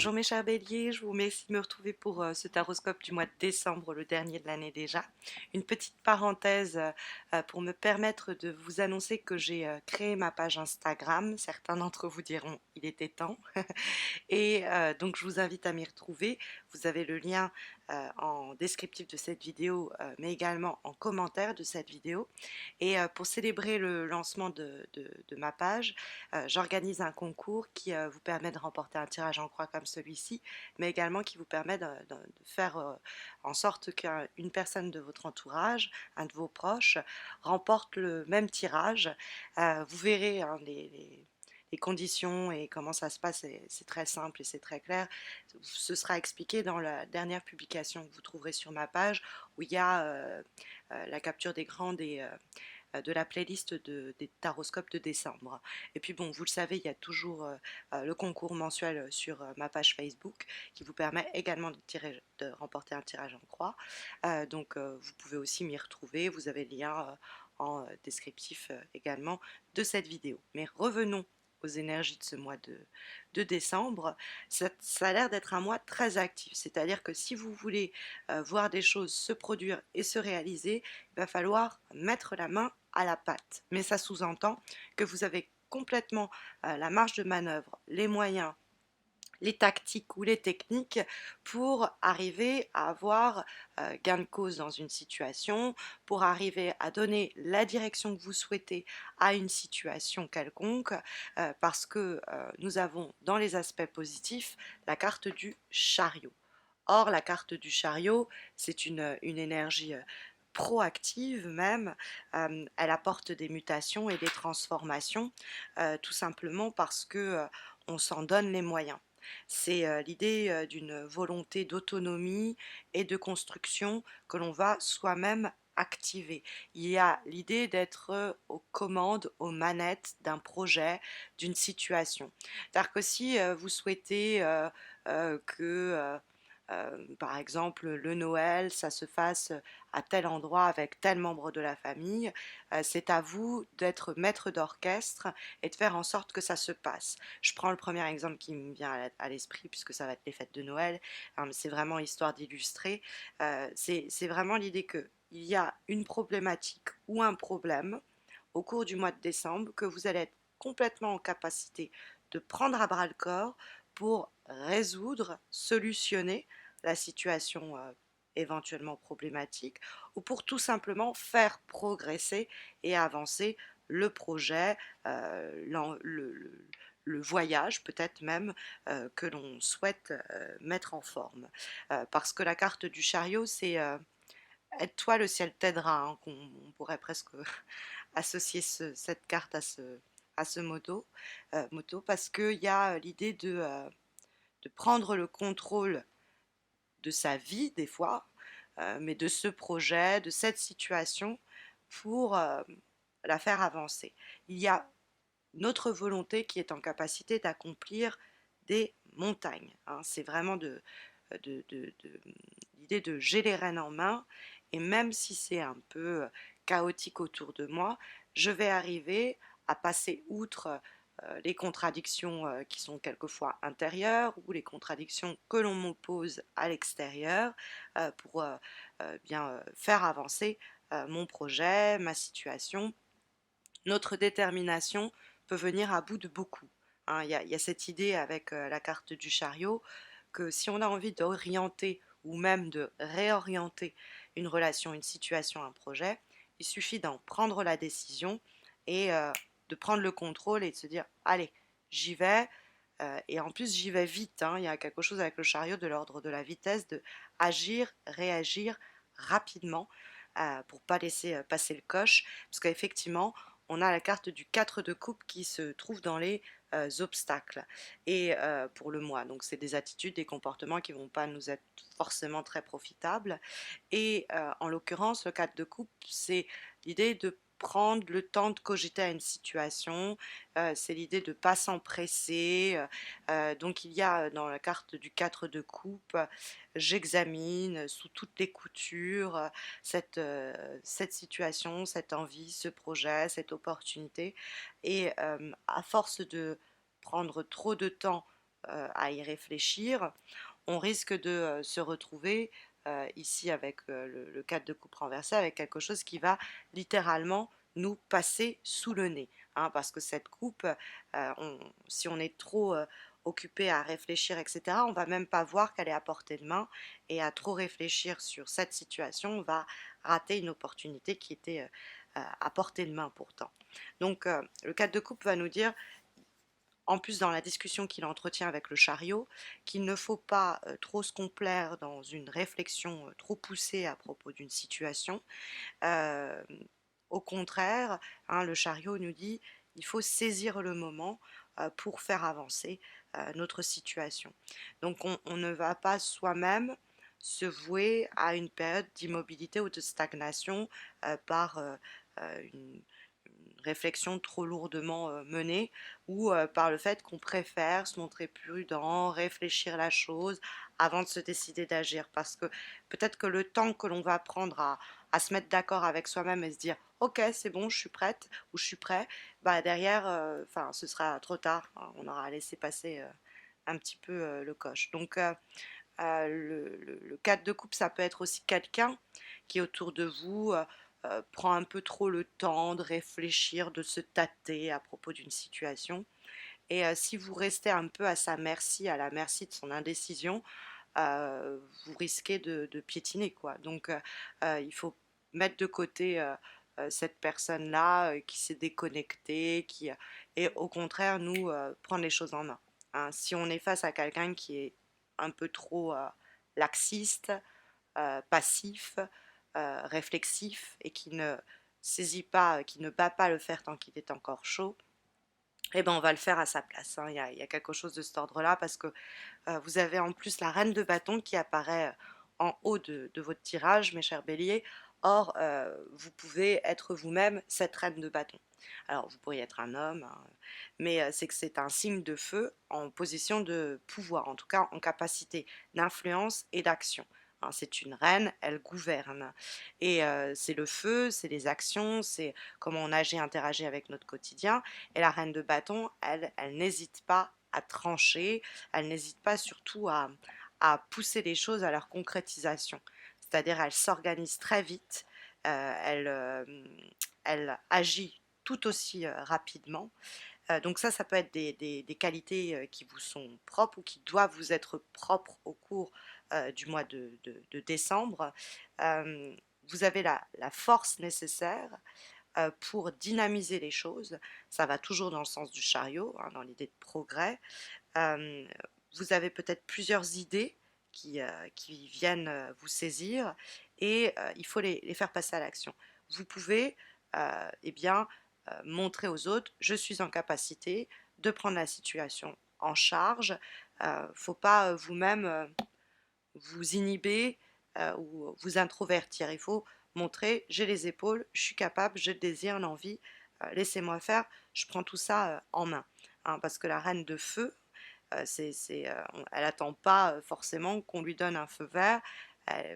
Bonjour mes chers béliers, je vous remercie de me retrouver pour ce taroscope du mois de décembre, le dernier de l'année déjà. Une petite parenthèse pour me permettre de vous annoncer que j'ai créé ma page Instagram. Certains d'entre vous diront il était temps. Et donc je vous invite à m'y retrouver. Vous avez le lien en descriptif de cette vidéo, mais également en commentaire de cette vidéo. Et pour célébrer le lancement de ma page, j'organise un concours qui vous permet de remporter un tirage en croix comme celui-ci, mais également qui vous permet de faire en sorte qu'une personne de votre entourage, un de vos proches, remporte le même tirage. Vous verrez hein, les conditions et comment ça se passe, c'est très simple et c'est très clair. Ce sera expliqué dans la dernière publication que vous trouverez sur ma page, où il y a la capture d'écran de la playlist des taroscopes de décembre. Et puis bon, vous le savez, il y a toujours le concours mensuel sur ma page Facebook qui vous permet également de remporter un tirage en croix. Donc vous pouvez aussi m'y retrouver, vous avez le lien en descriptif également de cette vidéo. Mais revenons aux énergies de ce mois de décembre. Ça a l'air d'être un mois très actif, c'est-à-dire que si vous voulez voir des choses se produire et se réaliser, il va falloir mettre la main à la pâte. Mais ça sous-entend que vous avez complètement la marge de manœuvre, les moyens, les tactiques ou les techniques pour arriver à avoir gain de cause dans une situation, pour arriver à donner la direction que vous souhaitez à une situation quelconque, parce que nous avons dans les aspects positifs la carte du chariot. Or, la carte du chariot, c'est une énergie proactive même, elle apporte des mutations et des transformations, tout simplement parce que on s'en donne les moyens. C'est l'idée d'une volonté d'autonomie et de construction que l'on va soi-même activer. Il y a l'idée d'être aux commandes, aux manettes d'un projet, d'une situation. C'est-à-dire que si vous souhaitez que par exemple, le Noël, ça se fasse à tel endroit avec tel membre de la famille. C'est à vous d'être maître d'orchestre et de faire en sorte que ça se passe. Je prends le premier exemple qui me vient à l'esprit, puisque ça va être les fêtes de Noël. C'est vraiment histoire d'illustrer. C'est vraiment l'idée qu'il y a une problématique ou un problème au cours du mois de décembre que vous allez être complètement en capacité de prendre à bras le corps pour résoudre, solutionner la situation éventuellement problématique, ou pour tout simplement faire progresser et avancer le projet, le voyage peut-être même que l'on souhaite mettre en forme. Parce que la carte du chariot, c'est aide-toi, le ciel t'aidera, hein, on pourrait presque associer cette carte à ce motto, parce qu'il y a l'idée de prendre le contrôle de sa vie des fois, mais de ce projet, de cette situation pour la faire avancer. Il y a notre volonté qui est en capacité d'accomplir des montagnes, hein. C'est vraiment l'idée de j'ai les rênes en main, et même si c'est un peu chaotique autour de moi, je vais arriver à passer outre les contradictions qui sont quelquefois intérieures ou les contradictions que l'on m'oppose à l'extérieur pour bien faire avancer mon projet, ma situation. Notre détermination peut venir à bout de beaucoup, hein. Il y a cette idée avec la carte du chariot que si on a envie d'orienter ou même de réorienter une relation, une situation, un projet, il suffit d'en prendre la décision et de prendre le contrôle et de se dire allez, j'y vais. Et en plus, j'y vais vite, hein. Il y a quelque chose avec le chariot de l'ordre de la vitesse, de agir, réagir rapidement pour ne pas laisser passer le coche. Parce qu'effectivement, on a la carte du 4 de coupe qui se trouve dans les obstacles et pour le mois. Donc c'est des attitudes, des comportements qui ne vont pas nous être forcément très profitables. Et en l'occurrence, le 4 de coupe, c'est l'idée de prendre le temps de cogiter à une situation, c'est l'idée de ne pas s'empresser. Donc il y a dans la carte du 4 de coupe, j'examine sous toutes les coutures cette situation, cette envie, ce projet, cette opportunité. Et à force de prendre trop de temps à y réfléchir, on risque de se retrouver ici avec le 4 de coupe renversé, avec quelque chose qui va littéralement nous passer sous le nez. Hein, parce que cette coupe, si on est trop occupé à réfléchir, etc., on va même pas voir qu'elle est à portée de main, et à trop réfléchir sur cette situation, on va rater une opportunité qui était à portée de main pourtant. Donc le 4 de coupe va nous dire, en plus dans la discussion qu'il entretient avec le chariot, qu'il ne faut pas trop se complaire dans une réflexion trop poussée à propos d'une situation. Euh, Au contraire, hein, le chariot nous dit il faut saisir le moment pour faire avancer notre situation. Donc on ne va pas soi-même se vouer à une période d'immobilité ou de stagnation par une réflexion trop lourdement menée, ou par le fait qu'on préfère se montrer prudent, réfléchir la chose avant de se décider d'agir. Parce que peut-être que le temps que l'on va prendre à se mettre d'accord avec soi-même et se dire ok c'est bon je suis prête ou je suis prêt, bah derrière ce sera trop tard, hein, on aura laissé passer un petit peu le coche. Donc le cadre de couple, ça peut être aussi quelqu'un qui est autour de vous, prend un peu trop le temps de réfléchir, de se tâter à propos d'une situation. Et si vous restez un peu à sa merci, à la merci de son indécision, vous risquez de piétiner, quoi. Donc il faut mettre de côté cette personne-là qui s'est déconnectée, et au contraire, nous, prendre les choses en main. Hein. Si on est face à quelqu'un qui est un peu trop laxiste, passif, réflexif, et qui ne saisit pas, qui ne bat pas le fer tant qu'il est encore chaud, eh ben on va le faire à sa place. Hein. Il y a quelque chose de cet ordre-là, parce que vous avez en plus la reine de bâton qui apparaît en haut de votre tirage, mes chers béliers. Or, vous pouvez être vous-même cette reine de bâton. Alors, vous pourriez être un homme, hein, mais c'est que c'est un signe de feu en position de pouvoir, en tout cas en capacité d'influence et d'action. Hein, c'est une reine, elle gouverne. Et c'est le feu, c'est les actions, c'est comment on agit, interagit avec notre quotidien. Et la reine de bâton, elle n'hésite pas à trancher, elle n'hésite pas surtout à pousser les choses à leur concrétisation. C'est-à-dire elle s'organise très vite, elle agit tout aussi rapidement. Donc ça peut être des qualités qui vous sont propres ou qui doivent vous être propres au cours du mois de décembre. Vous avez la force nécessaire pour dynamiser les choses. Ça va toujours dans le sens du chariot, hein, dans l'idée de progrès. Euh, Vous avez peut-être plusieurs idées qui viennent vous saisir, et il faut les faire passer à l'action. Vous pouvez eh bien, montrer aux autres, je suis en capacité de prendre la situation en charge. Faut pas vous-même vous inhiber ou vous introvertir. Il faut montrer, j'ai les épaules, je suis capable, j'ai le désir, l'envie, laissez-moi faire, je prends tout ça en main. Hein, parce que la reine de feu, elle n'attend pas forcément qu'on lui donne un feu vert.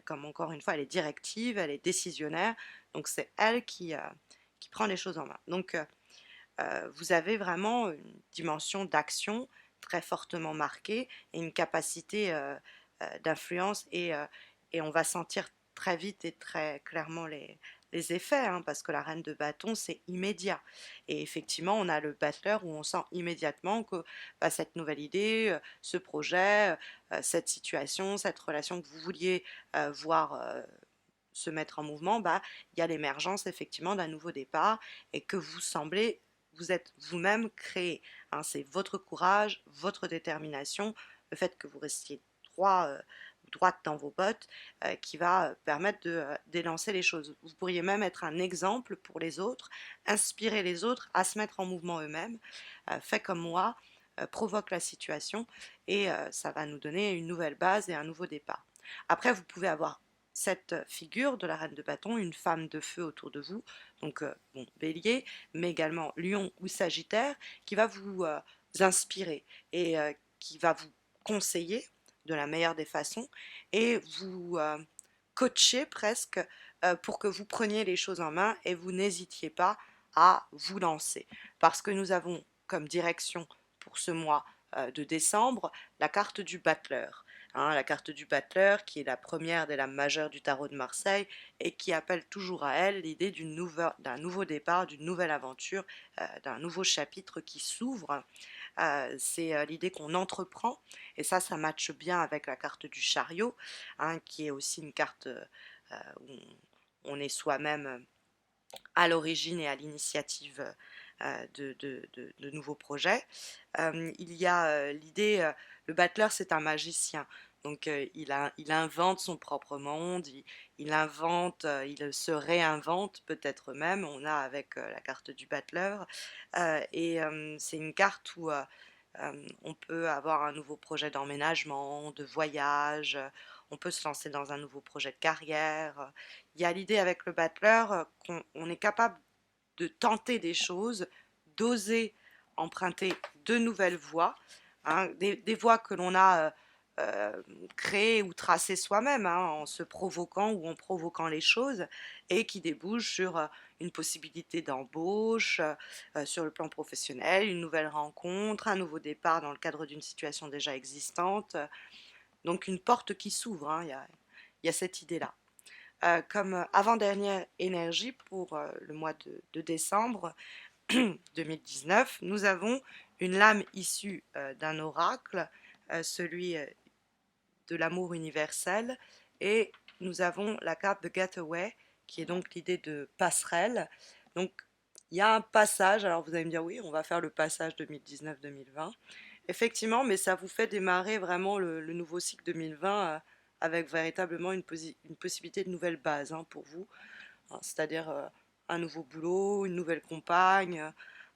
Comme encore une fois, elle est directive, elle est décisionnaire, donc c'est elle qui prend les choses en main. Donc vous avez vraiment une dimension d'action très fortement marquée, et une capacité d'influence, et on va sentir très vite et très clairement les effets, hein, parce que la reine de bâton, c'est immédiat. Et effectivement, on a le battleur où on sent immédiatement que bah, cette nouvelle idée, ce projet, cette situation, cette relation que vous vouliez voir se mettre en mouvement, bah, il y a l'émergence effectivement d'un nouveau départ, et que vous semblez vous êtes vous-même créé. Hein, c'est votre courage, votre détermination, le fait que vous restiez droit, droite dans vos bottes, qui va permettre d'élancer les choses. Vous pourriez même être un exemple pour les autres, inspirer les autres à se mettre en mouvement eux-mêmes. Fait comme moi, provoque la situation, et ça va nous donner une nouvelle base et un nouveau départ. Après, vous pouvez avoir cette figure de la reine de bâton, une femme de feu autour de vous, donc bon, bélier, mais également lion ou sagittaire, qui va vous inspirer, et qui va vous conseiller de la meilleure des façons, et vous coacher presque pour que vous preniez les choses en main et vous n'hésitiez pas à vous lancer. Parce que nous avons comme direction pour ce mois de décembre, la carte du battleur. Hein, la carte du battleur qui est la première des lames majeures du tarot de Marseille et qui appelle toujours à elle l'idée d'un nouveau départ, d'une nouvelle aventure, d'un nouveau chapitre qui s'ouvre. C'est l'idée qu'on entreprend, et ça matche bien avec la carte du chariot, hein, qui est aussi une carte où on est soi-même à l'origine et à l'initiative de nouveaux projets. Il y a l'idée, le battleur c'est un magicien, donc il invente son propre monde, il invente, il se réinvente peut-être même, on a avec la carte du battleur, et c'est une carte où on peut avoir un nouveau projet d'emménagement, de voyage, on peut se lancer dans un nouveau projet de carrière. Il y a l'idée avec le battleur qu'on est capable de tenter des choses, d'oser emprunter de nouvelles voies, hein, des voies que l'on a créées ou tracées soi-même, hein, en se provoquant ou en provoquant les choses, et qui débouchent sur une possibilité d'embauche, sur le plan professionnel, une nouvelle rencontre, un nouveau départ dans le cadre d'une situation déjà existante. Donc une porte qui s'ouvre, hein, il y a cette idée-là. Comme avant-dernière énergie pour le mois de décembre 2019, nous avons une lame issue d'un oracle, celui de l'amour universel, et nous avons la carte de Getaway, qui est donc l'idée de passerelle. Donc il y a un passage, alors vous allez me dire oui, on va faire le passage 2019-2020. Effectivement, mais ça vous fait démarrer vraiment le nouveau cycle 2020 avec véritablement une possibilité de nouvelle base, hein, pour vous, hein, c'est-à-dire un nouveau boulot, une nouvelle compagne,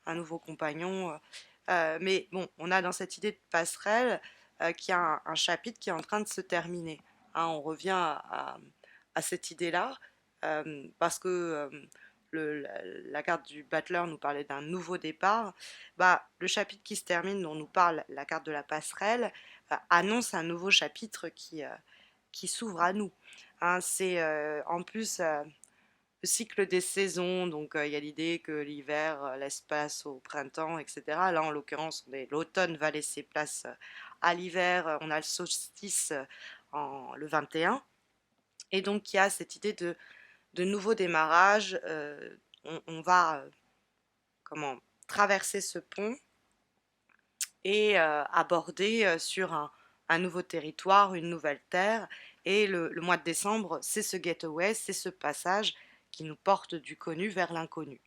un nouveau compagnon. Mais bon, on a dans cette idée de passerelle qu'il y a un chapitre qui est en train de se terminer. Hein, on revient à cette idée-là parce que la carte du battleur nous parlait d'un nouveau départ. Bah, le chapitre qui se termine, dont nous parle la carte de la passerelle, annonce un nouveau chapitre qui s'ouvre à nous. Hein, c'est en plus le cycle des saisons, donc il y a l'idée que l'hiver laisse place au printemps, etc. Là, en l'occurrence, l'automne va laisser place à l'hiver, on a le solstice le 21, et donc il y a cette idée de nouveau démarrage, on va comment, traverser ce pont et aborder sur un nouveau territoire, une nouvelle terre, et le mois de décembre, c'est ce getaway, c'est ce passage qui nous porte du connu vers l'inconnu.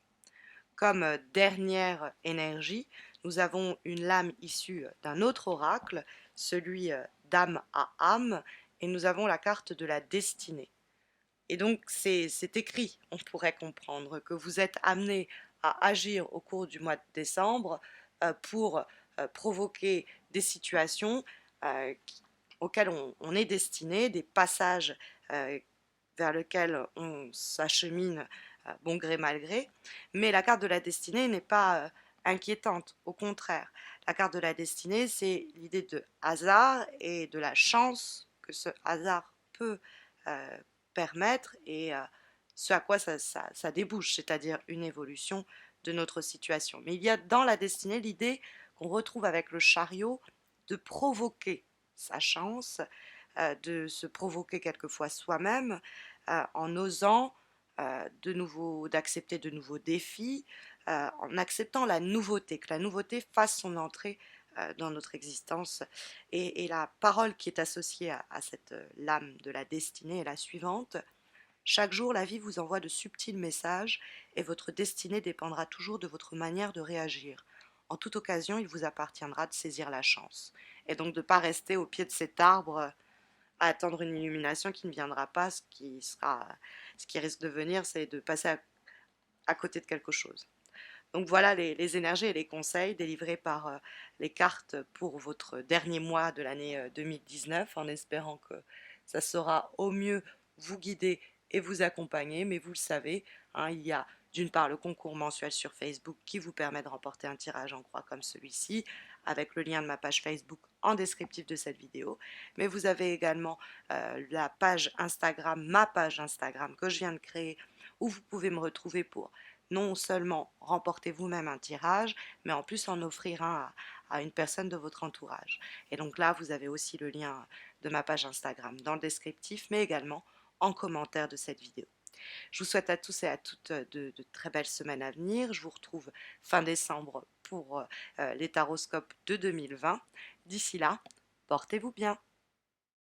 Comme dernière énergie, nous avons une lame issue d'un autre oracle, celui d'âme à âme, et nous avons la carte de la destinée. Et donc c'est écrit, on pourrait comprendre que vous êtes amené à agir au cours du mois de décembre pour provoquer des situations euh, auxquelles on est destiné, des passages euh, vers lesquels on s'achemine bon gré mal gré. Mais la carte de la destinée n'est pas inquiétante, au contraire. La carte de la destinée, c'est l'idée de hasard et de la chance que ce hasard peut permettre, et ce à quoi ça débouche, c'est-à-dire une évolution de notre situation. Mais il y a dans la destinée l'idée qu'on retrouve avec le chariot de provoquer sa chance, de se provoquer quelquefois soi-même en osant d'accepter de nouveaux défis, en acceptant la nouveauté, que la nouveauté fasse son entrée dans notre existence. Et la parole qui est associée à cette lame de la destinée est la suivante. Chaque jour, la vie vous envoie de subtils messages et votre destinée dépendra toujours de votre manière de réagir. En toute occasion, il vous appartiendra de saisir la chance. Et donc de ne pas rester au pied de cet arbre à attendre une illumination qui ne viendra pas. Ce qui risque de venir, c'est de passer à côté de quelque chose. Donc voilà les énergies et les conseils délivrés par les cartes pour votre dernier mois de l'année 2019, en espérant que ça saura au mieux vous guider et vous accompagner. Mais vous le savez, hein, il y a d'une part le concours mensuel sur Facebook qui vous permet de remporter un tirage en croix comme celui-ci, avec le lien de ma page Facebook en descriptif de cette vidéo. Mais vous avez également la page Instagram, ma page Instagram que je viens de créer, où vous pouvez me retrouver pour non seulement remporter vous-même un tirage, mais en plus en offrir un à une personne de votre entourage. Et donc là, vous avez aussi le lien de ma page Instagram dans le descriptif, mais également en commentaire de cette vidéo. Je vous souhaite à tous et à toutes de très belles semaines à venir. Je vous retrouve fin décembre pour les taroscopes de 2020. D'ici là, portez-vous bien.